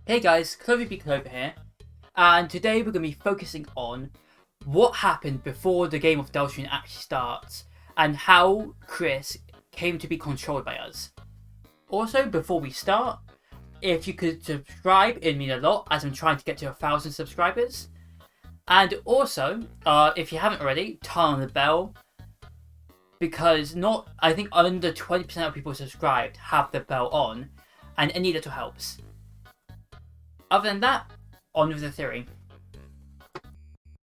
Hey guys, Clover here, and today we're going to be focusing on what happened before the game of Deltarune actually starts, and how Kris came to be controlled by us. Also, before we start, if you could subscribe, it'd mean a lot, as I'm trying to get to 1,000 subscribers. And also, if you haven't already, turn on the bell, because I think under 20% of people subscribed have the bell on, and any little helps. Other than that, on with the theory.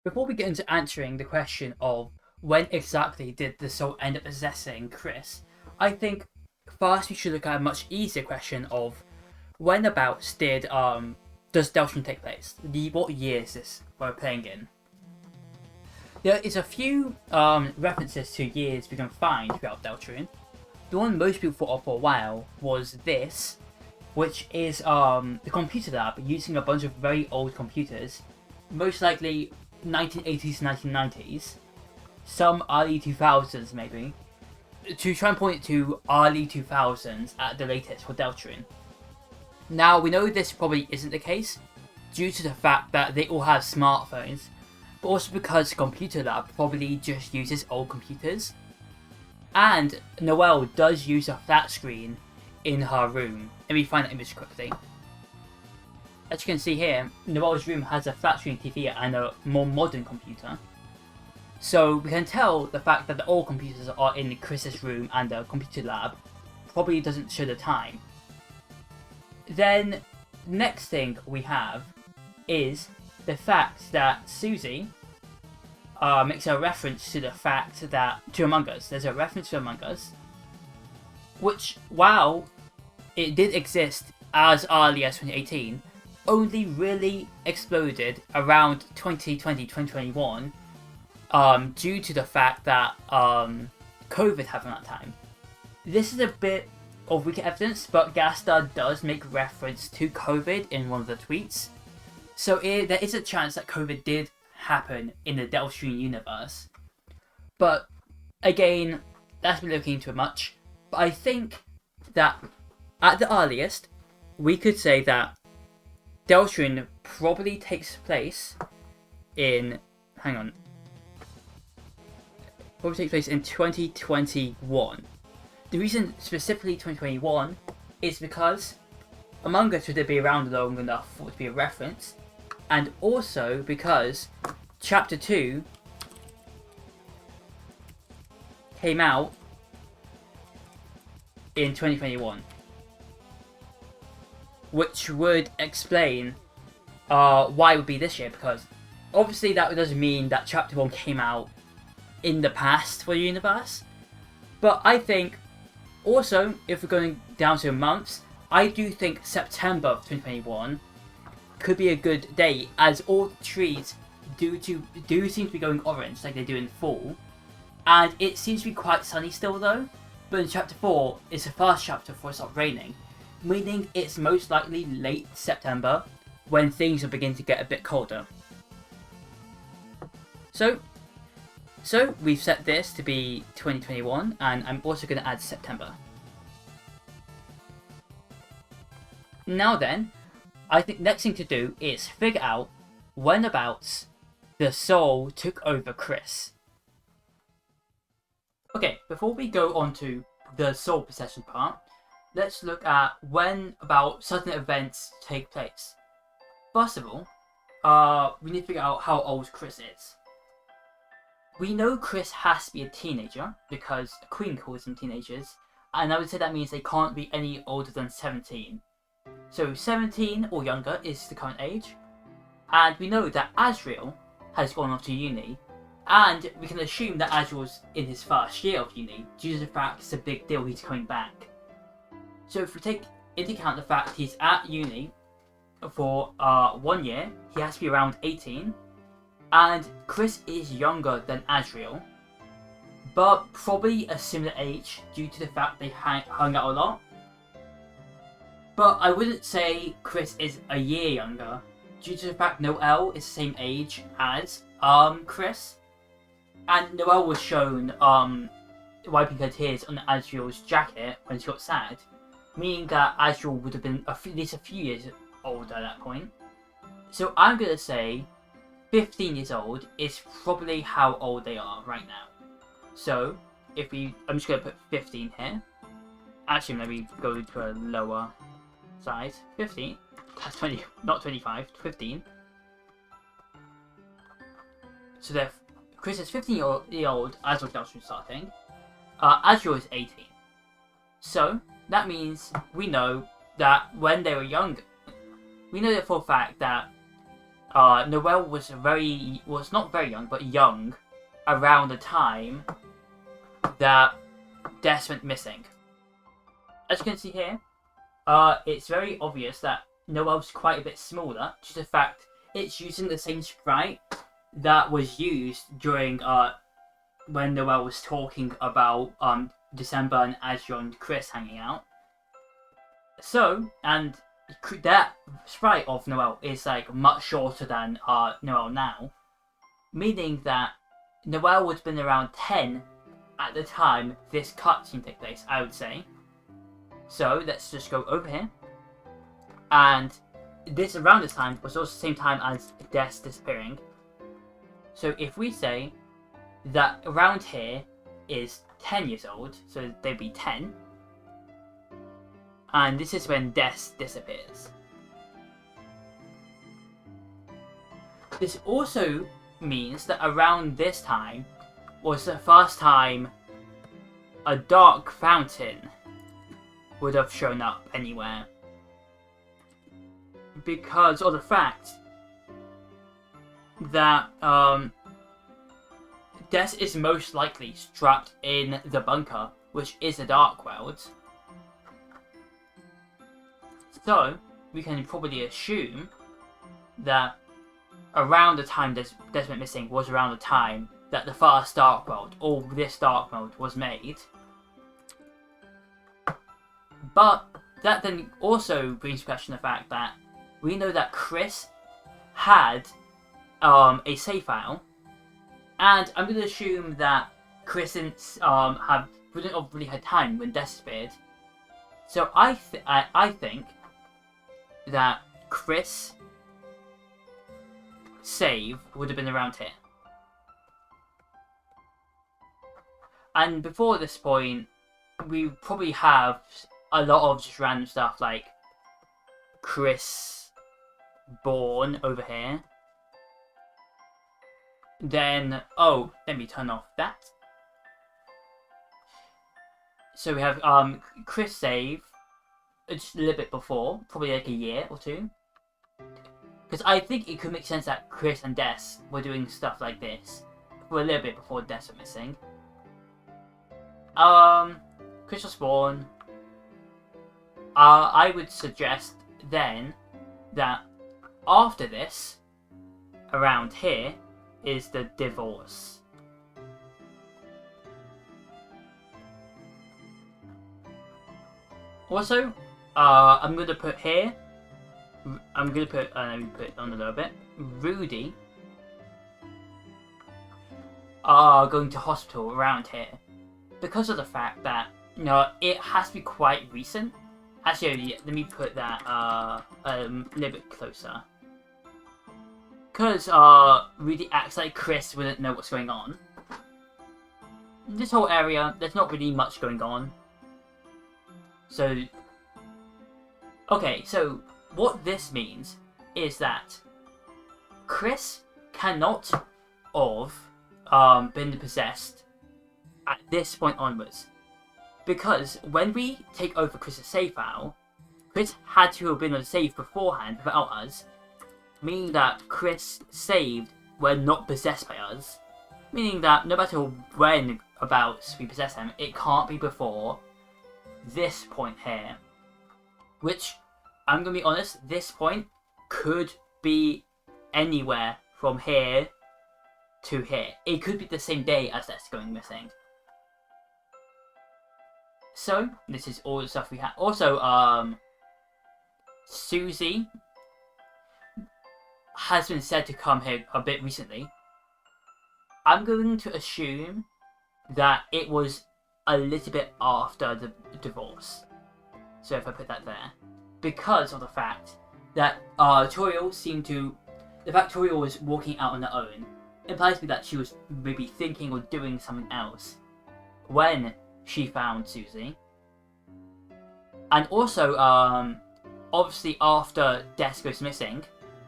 Before we get into answering the question of when exactly did the soul end up possessing Kris, I think first we should look at a much easier question of whenabouts does Deltarune take place? What year is this we're playing in? There is a few references to years we can find throughout Deltarune. The one most people thought of for a while was this, which is the computer lab using a bunch of very old computers, most likely 1980s, 1990s, some early 2000s maybe, to try and point it to early 2000s at the latest for Deltarune. Now, we know this probably isn't the case, due to the fact that they all have smartphones, but also because computer lab probably just uses old computers. And Noelle does use a flat screen in her room. Let me find that image quickly. As you can see here, Noelle's room has a flat screen TV and a more modern computer. So we can tell the fact that the old computers are in Kris's room and the computer lab probably doesn't show the time. Then, next thing we have is the fact that Susie makes a reference to the fact that, to Among Us. There's a reference to Among Us, which, while it did exist as early as 2018, only really exploded around 2020-2021 due to the fact that COVID happened at that time. This is a bit of weaker evidence, but Gastar does make reference to COVID in one of the tweets. So there is a chance that COVID did happen in the Deltarune universe. But again, that's been looking into it much. But I think that at the earliest, we could say that Deltarune probably takes place in... Probably takes place in 2021. The reason specifically 2021 is because Among Us would be around long enough for it to be a reference, and also because Chapter 2 came out in 2021. Which would explain why it would be this year, because obviously that doesn't mean that Chapter 1 came out in the past for the universe. But I think, also, if we're going down to months, I do think September of 2021 could be a good date, as all the trees do seem to be going orange like they do in fall. And it seems to be quite sunny still though, but in Chapter 4, it's the first chapter before it stops raining, meaning it's most likely late September when things will begin to get a bit colder. So we've set this to be 2021, and I'm also going to add September. Now then, I think next thing to do is figure out whenabouts the soul took over Kris. Okay, before we go on to the soul possession part, let's look at when about certain events take place. First of all, we need to figure out how old Kris is. We know Kris has to be a teenager because the Queen calls them teenagers, and I would say that means they can't be any older than 17. So 17 or younger is the current age, and we know that Asriel has gone off to uni, and we can assume that Asriel's in his first year of uni due to the fact it's a big deal he's coming back. So if we take into account the fact he's at uni for 1 year, he has to be around 18, and Kris is younger than Asriel, but probably a similar age due to the fact they hung out a lot. But I wouldn't say Kris is a year younger, due to the fact Noelle is the same age as Kris, and Noelle was shown wiping her tears on Asriel's jacket when she got sad, meaning that Asriel would have been at least a few years older at that point. So I'm going to say 15 years old is probably how old they are right now. So I'm just going to put 15 here. Actually, maybe go to a lower size. 15. That's 20, not 25, 15. So Kris is 15 years old as of Deltarune starting. Azure is 18. So that means we know that when they were young, we know for a fact that Noelle was not very young, but young around the time that Des went missing. As you can see here, it's very obvious that Noelle's quite a bit smaller, due to the fact it's using the same sprite that was used during when Noelle was talking about December and Azure and Kris hanging out. So, and that sprite of Noelle is like much shorter than Noelle now, meaning that Noelle would have been around 10 at the time this cutscene took place, I would say. So let's just go over here, and around this time was also the same time as Des disappearing. So if we say that around here is 10 years old, so they'd be 10, and this is when Des disappears. This also means that around this time was the first time a dark fountain would have shown up anywhere, because of the fact that Des is most likely trapped in the bunker, which is the Dark World. So we can probably assume that around the time Des went missing was around the time that the first Dark World, or this Dark World, was made. But that then also brings to question the fact that we know that Kris had a save file, and I'm going to assume that Kris wouldn't have really had time when Des disappeared. So I think that Kris' save would have been around here. And before this point, we probably have a lot of just random stuff like Kris born over here. Then, oh, let me turn off that. So we have Kris save just a little bit before, probably like a year or two. Because I think it could make sense that Kris and Des were doing stuff like this for a little bit before Des went missing. Kris was born. I would suggest then that after this, around here, is the divorce. Also, I'm going to put here, let me put it on a little bit, Rudy are going to hospital around here because of the fact that, you know, it has to be quite recent. Actually, let me put that a little bit closer. Because Rudy acts like Kris wouldn't know what's going on. This whole area, there's not really much going on. So, okay, so what this means is that Kris cannot have been possessed at this point onwards. Because when we take over Kris' save file, Kris had to have been on the save beforehand without us, meaning that Kris saved were not possessed by us. Meaning that no matter when about we possess him, it can't be before this point here. Which, I'm going to be honest, this point could be anywhere from here to here. It could be the same day as that's going missing. So, this is all the stuff we have. Also, Susie has been said to come here a bit recently. I'm going to assume that it was a little bit after the divorce. So if I put that there. Because of the fact that Toriel seemed to... The fact Toriel was walking out on her own implies to me that she was maybe thinking or doing something else when she found Susie. And also, obviously after Des goes missing,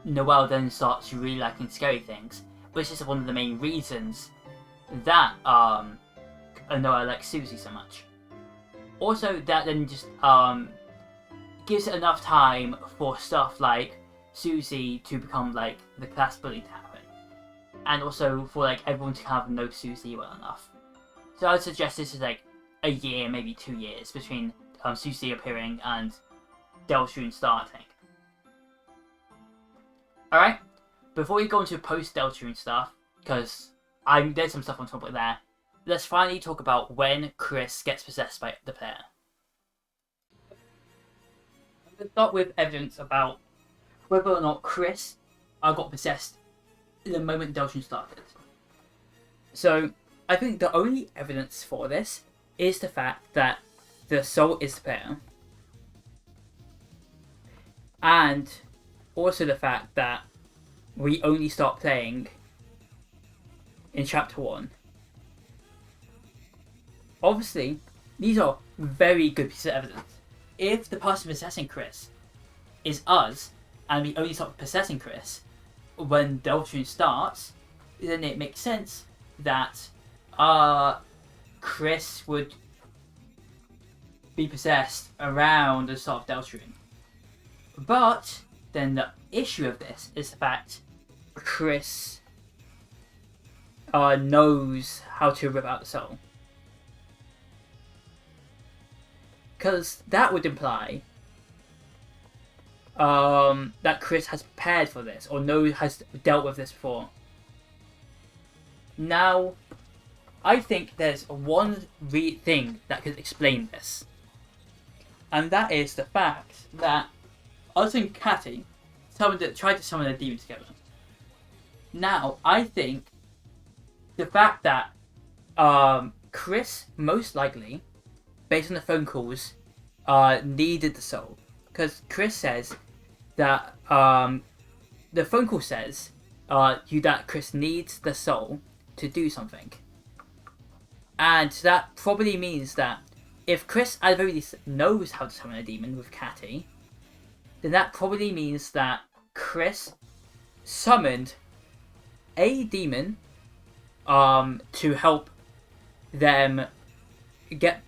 Noelle then starts really liking scary things, which is one of the main reasons that Noelle likes Susie so much. Also, that then just gives it enough time for stuff like Susie to become like the class bully to happen, and also for like everyone to kind of know Susie well enough. So I would suggest this is like a year, maybe 2 years between Susie appearing and Deltarune starting. Alright, before we go into post-Deltarune stuff, because there's some stuff on top of there, let's finally talk about when Kris gets possessed by the player. I'm going to start with evidence about whether or not Kris got possessed the moment Deltarune started. So, I think the only evidence for this is the fact that the soul is the player. And also the fact that we only start playing in Chapter 1. Obviously, these are very good pieces of evidence. If the person possessing Kris is us, and we only start possessing Kris when Deltarune starts, then it makes sense that Kris would be possessed around the start of Deltarune. But then the issue of this is the fact Kris knows how to rip out the soul. Because that would imply that Kris has prepared for this, or has dealt with this before. Now, I think there's one thing that could explain this. And that is the fact that us and Catty tried to summon a demon together. Now, I think the fact that Kris, most likely, based on the phone calls, needed the soul. Because Kris says that the phone call says that Kris needs the soul to do something. And that probably means that if Kris at the very least knows how to summon a demon with Catty, then that probably means that Kris summoned a demon to help them get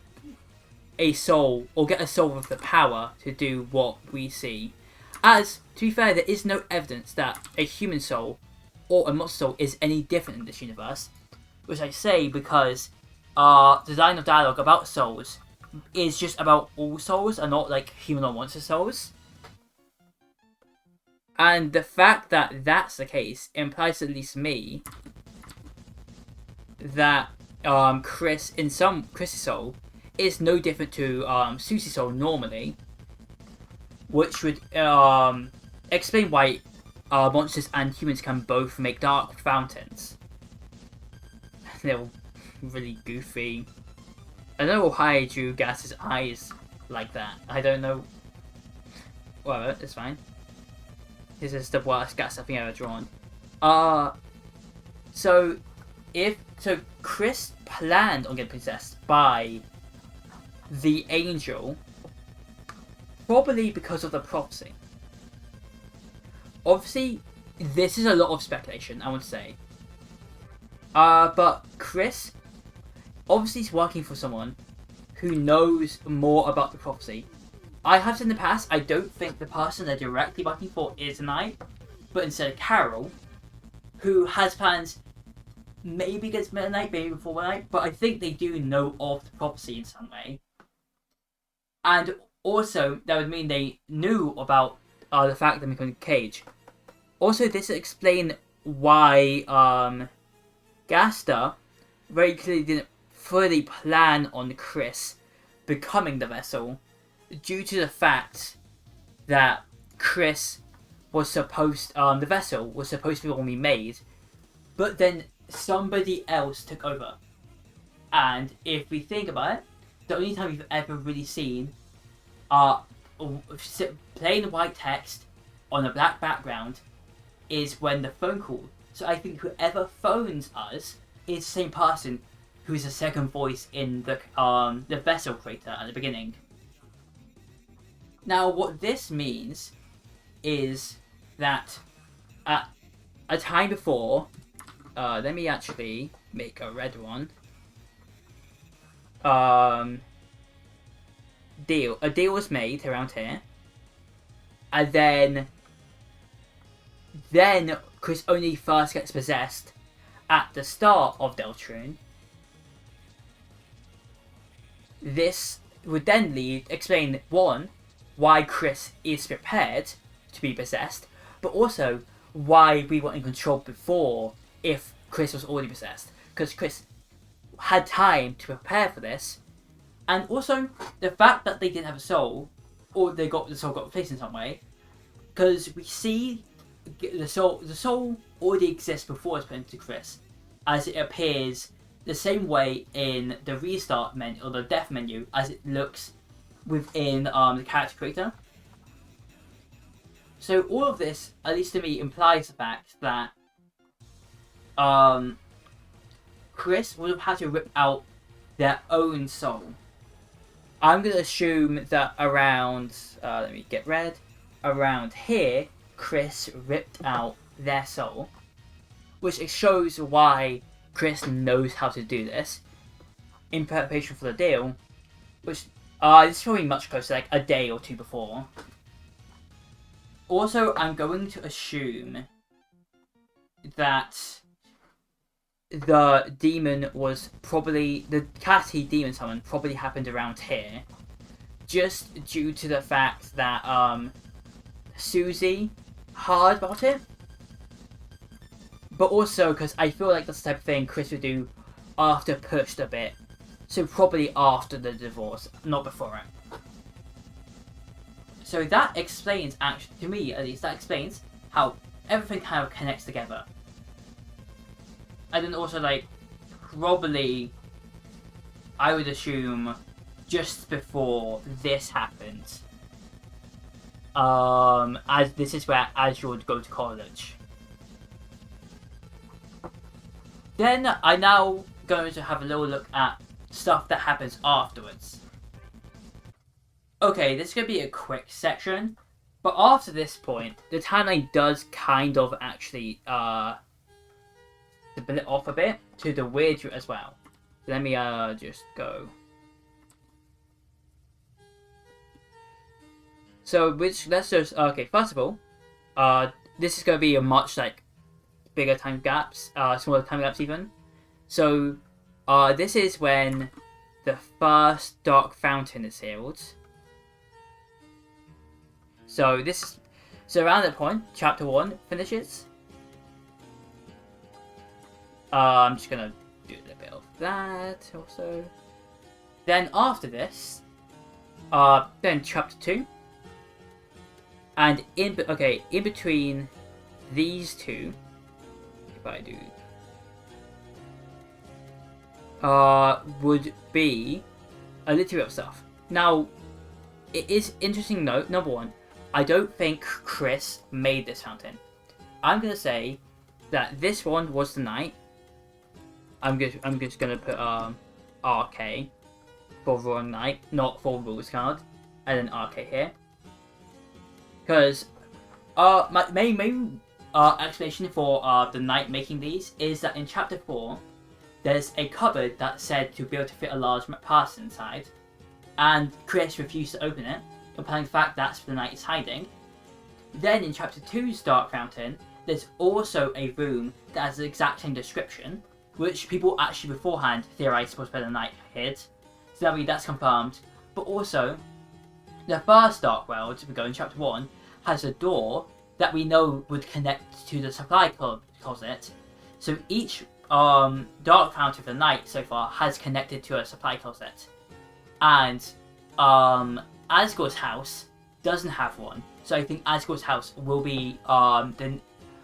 a soul, or get a soul with the power to do what we see. As, to be fair, there is no evidence that a human soul or a monster soul is any different in this universe, which I say because the line of dialogue about souls is just about all souls and not like human or monster souls. And the fact that that's the case implies, at least me, that Kris's soul is no different to Susie's soul normally, which would explain why monsters and humans can both make dark fountains. They're really goofy. I don't know why I drew Gas's eyes like that. I don't know. Well, it's fine. This is the worst Gas I've ever drawn. So Kris planned on getting possessed by the angel, probably because of the prophecy. Obviously, this is a lot of speculation, I would say. But Kris obviously is working for someone who knows more about the prophecy. I have said in the past, I don't think the person they're directly working for is a knight, but instead Carol, who has plans maybe against Meta Knight, maybe before Meta Knight, but I think they do know of the prophecy in some way. And also, that would mean they knew about the fact that they're becoming a cage. Also, this would explain why Gaster very clearly didn't fully plan on Kris becoming the vessel, due to the fact that Kris was supposed, the vessel was supposed to be only made, but then somebody else took over. And if we think about it, the only time we've ever really seen plain white text on a black background is when the phone call. So I think whoever phones us is the same person who's the second voice in the vessel crater at the beginning. Now, what this means is that at a time before, let me actually make a red one. A deal was made around here, and then Kris only first gets possessed at the start of Deltarune. This would then explain, one, why Kris is prepared to be possessed, but also why we were in control before if Kris was already possessed. Because Kris had time to prepare for this, and also the fact that they didn't have a soul, or the soul got replaced in some way, because we see the soul already exists before it's put into Kris, as it appears the same way in the restart menu or the death menu as it looks within the character creator. So all of this, at least to me, implies the fact that Kris would have had to rip out their own soul. I'm going to assume that around, let me get red, around here, Kris ripped out their soul, which shows why Kris knows how to do this in preparation for the deal, which is probably much closer, like a day or two before. Also, I'm going to assume that the demon was probably, the Catty demon summon probably happened around here, just due to the fact that Susie heard about it, but also because I feel like that's the type of thing Kris would do after pushed a bit, so probably after the divorce, not before it. So that explains, actually, to me at least, that explains how everything kind of connects together. And then also, like, probably, I would assume, just before this happens, as this is where Azure would go to college. Then, I'm now going to have a little look at stuff that happens afterwards. Okay, this is going to be a quick section, but after this point, the timeline does kind of actually, split it off a bit to the weird route as well. Let me just go. So let's just okay. First of all, this is gonna be a much like bigger time gaps, smaller time gaps even. So this is when the first dark fountain is healed. So around that point, chapter 1 finishes. I'm just gonna do a little bit of that also. Then after this, then chapter 2, and in between these two, if I do, would be a little bit of stuff. Now, it is interesting to note, number one, I don't think Kris made this fountain. I'm gonna say that this one was the night. I'm just gonna put RK for Roaring Knight, not for Rules card, and then RK here. Because my main explanation for the knight making these is that in chapter 4, there's a cupboard that's said to be able to fit a large person inside, and Kris refused to open it, implying the fact that's where the knight is hiding. Then in chapter 2's Dark Fountain, there's also a room that has the exact same description, which people actually beforehand theorized was where the knight hid. So that's confirmed. But also, the first Dark World, we go in chapter 1, has a door that we know would connect to the supply closet. So each Dark Fountain of the night so far has connected to a supply closet. And Asgore's house doesn't have one. So I think Asgore's house will be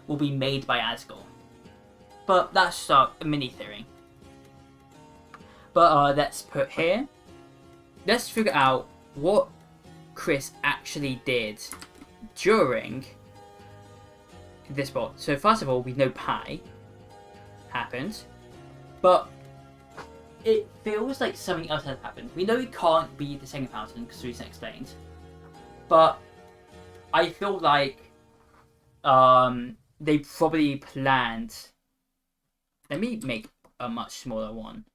made by Asgore. But that's a mini theory. But let's put here. Let's figure out what Kris actually did during this spot. So first of all, we know Pi happened, but it feels like something else has happened. We know it can't be the second fountain because the reason explained, but I feel like they probably planned. Let me make a much smaller one.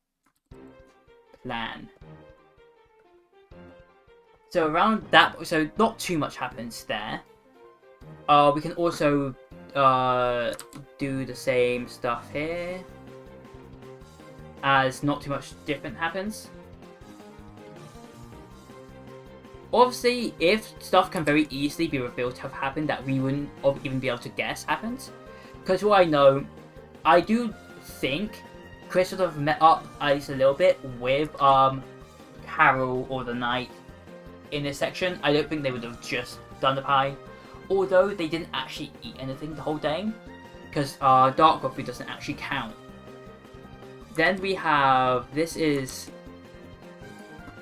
Plan. So around that, so not too much happens there. We can also do the same stuff here, as not too much different happens. Obviously, if stuff can very easily be revealed to have happened that we wouldn't even be able to guess happens, because what I know, I do think Kris would have met up at least a little bit with Carol or the Knight in this section. I don't think they would have just done the pie, although they didn't actually eat anything the whole day, because dark coffee doesn't actually count. Then we have, this is,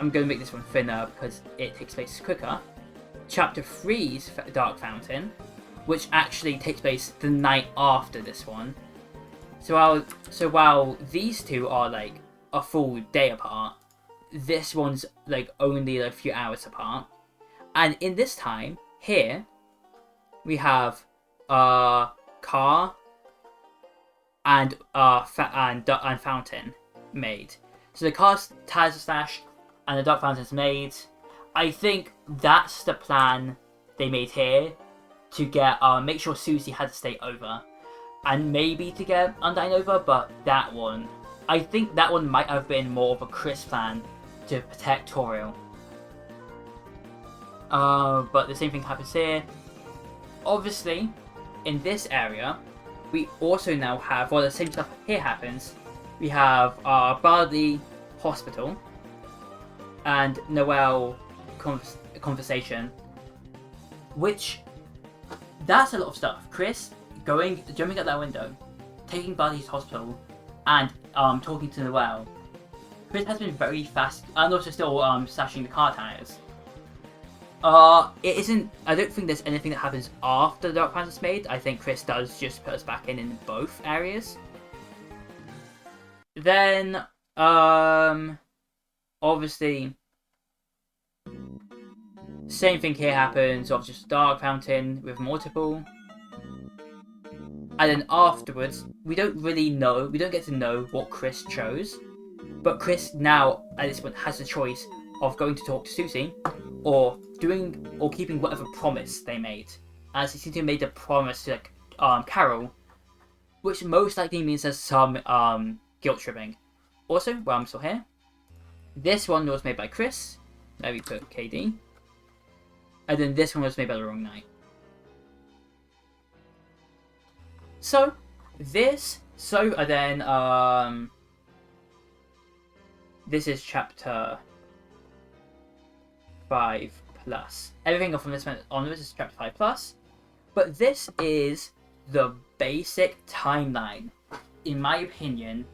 I'm going to make this one thinner because it takes place quicker. Chapter 3's Dark Fountain, which actually takes place the night after this one. So while these two are like a full day apart, this one's like only a few hours apart. And in this time, here, we have car and fountain made. So the car's tires are slashed and the dark fountain's made. I think that's the plan they made here to get make sure Susie had to stay over, and maybe to get Undyne over. But that one, I think that one might have been more of a Kris plan to protect Toriel. But the same thing happens here. Obviously, in this area, we also now have, well, the same stuff here happens. We have our Barley Hospital and Noelle conversation, which, that's a lot of stuff. Kris jumping out that window, taking Barley's hospital, and talking to Noelle. Kris has been very fast, and also still slashing the car tires. It isn't. I don't think there's anything that happens after the Dark Fountain's made. I think Kris does just put us back in both areas. Then, obviously, same thing here happens. Of just Dark Fountain with multiple, and then afterwards, we don't really know. We don't get to know what Kris chose, but Kris now at this point has the choice of going to talk to Susie, or keeping whatever promise they made. As they seem to have made a promise to Carol, which most likely means there's some guilt tripping. Also, while I'm still here, this one was made by Kris. There we put KD. And then this one was made by the wrong Knight. This is chapter 5 plus. Everything from this point onwards is chapter 5 plus. But this is the basic timeline, in my opinion,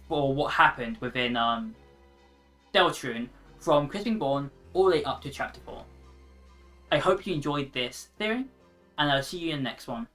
for what happened within Deltarune from Kris being born all the way up to chapter 4. I hope you enjoyed this theory, and I'll see you in the next one.